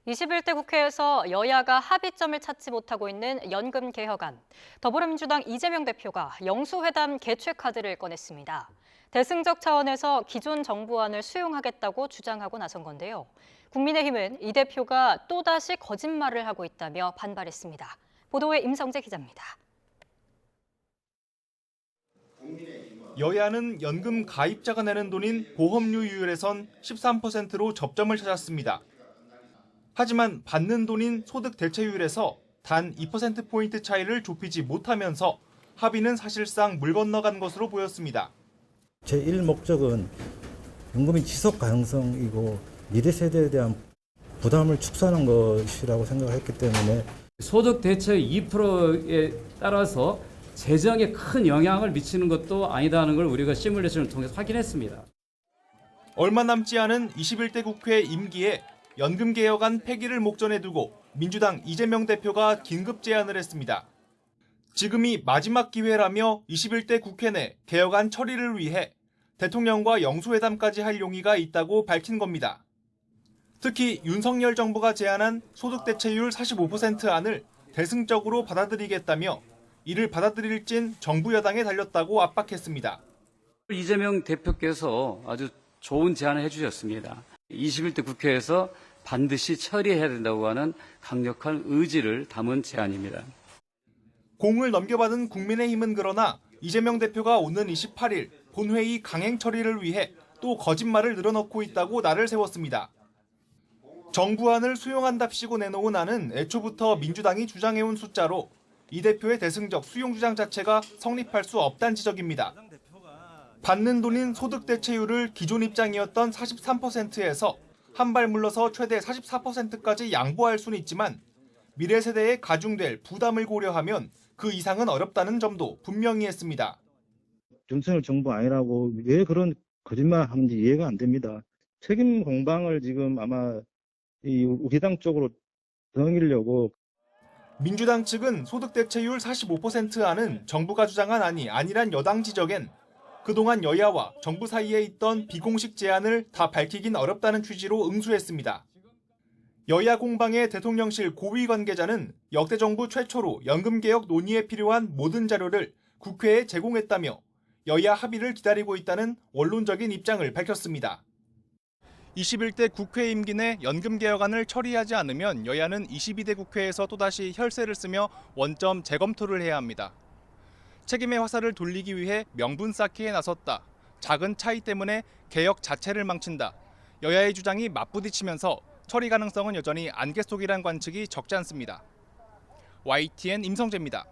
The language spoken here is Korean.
21대 국회에서 여야가 합의점을 찾지 못하고 있는 연금 개혁안. 더불어민주당 이재명 대표가 영수회담 개최 카드를 꺼냈습니다. 대승적 차원에서 기존 정부안을 수용하겠다고 주장하고 나선 건데요. 국민의힘은 이 대표가 또다시 거짓말을 하고 있다며 반발했습니다. 보도에 임성재 기자입니다. 여야는 연금 가입자가 내는 돈인 보험료율에선 13%로 접점을 찾았습니다. 하지만 받는 돈인 소득 대체율에서 단 2%포인트 차이를 좁히지 못하면서 합의는 사실상 물 건너간 것으로 보였습니다. 제1목적은 연금의 지속 가능성이고 미래 세대에 대한 부담을 축소하는 것이라고 생각을 했기 때문에 소득 대체 2%에 따라서 재정에 큰 영향을 미치는 것도 아니다는 걸 우리가 시뮬레이션을 통해서 확인했습니다. 얼마 남지 않은 21대 국회 임기에 연금 개혁안 폐기를 목전에 두고 민주당 이재명 대표가 긴급 제안을 했습니다. 지금이 마지막 기회라며 21대 국회 내 개혁안 처리를 위해 대통령과 영수회담까지 할 용의가 있다고 밝힌 겁니다. 특히 윤석열 정부가 제안한 소득 대체율 45% 안을 대승적으로 받아들이겠다며 이를 받아들일진 정부 여당에 달렸다고 압박했습니다. 이재명 대표께서 아주 좋은 제안을 해주셨습니다. 21대 국회에서 반드시 처리해야 된다고 하는 강력한 의지를 담은 제안입니다. 공을 넘겨받은 국민의힘은 그러나 이재명 대표가 오는 28일 본회의 강행 처리를 위해 또 거짓말을 늘어놓고 있다고 날을 세웠습니다. 정부안을 수용한답시고 내놓은 안은 애초부터 민주당이 주장해온 숫자로 이 대표의 대승적 수용 주장 자체가 성립할 수 없다는 지적입니다. 받는 돈인 소득 대체율을 기존 입장이었던 43%에서 한 발 물러서 최대 44%까지 양보할 수는 있지만 미래 세대에 가중될 부담을 고려하면 그 이상은 어렵다는 점도 분명히 했습니다. 윤석열 정부 아니라고 왜 그런 거짓말 하는지 이해가 안 됩니다. 책임 공방을 지금 아마 우리 당 쪽으로 넘기려고. 민주당 측은 소득 대체율 45% 안은 정부가 주장한 안이 아니란 여당 지적엔 그동안 여야와 정부 사이에 있던 비공식 제안을 다 밝히긴 어렵다는 취지로 응수했습니다. 여야 공방의 대통령실 고위 관계자는 역대 정부 최초로 연금개혁 논의에 필요한 모든 자료를 국회에 제공했다며 여야 합의를 기다리고 있다는 원론적인 입장을 밝혔습니다. 21대 국회 임기 내 연금개혁안을 처리하지 않으면 여야는 22대 국회에서 또다시 혈세를 쓰며 원점 재검토를 해야 합니다. 책임의 화살을 돌리기 위해 명분 쌓기에 나섰다. 작은 차이 때문에 개혁 자체를 망친다. 여야의 주장이 맞부딪히면서 처리 가능성은 여전히 안개 속이란 관측이 적지 않습니다. YTN 임성재입니다.